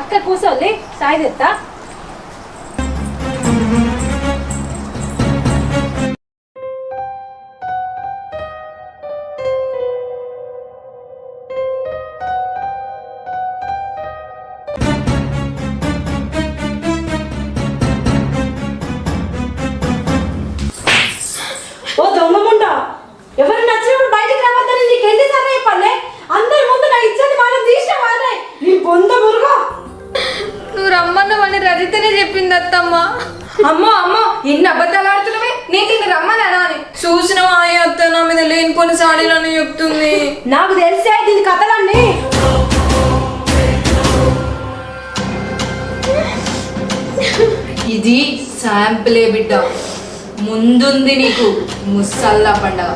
అక్క కూర్చోలే సాయి తెస్తా. ఓ దొంగముండా, ఎవరు నచ్చినప్పుడు బయటికి రావద్దని నీకు ఎన్నిసార్లు చెప్పాలి? అందరి ముందు నా ఇచ్చేది మనం తీసినవానే నీ బొంద మురుగా. నువ్వు రమ్మన్నావని రజితనే చెప్పింది అత్తమ్మ. అమ్మో అమ్మో ఎన్ని అబద్ధాలు ఆడుతున్నావే, నేను నిన్ను రమ్మనా అని చూసినావా అత్త నా మీద లేనిపోని సాడీలని చెప్తుంది. నాకు తెలిసే దీని కథలన్నీ. ఇది శాంపులే బిడ్డ, ముందుంది నీకు ముసల్లా పండగ.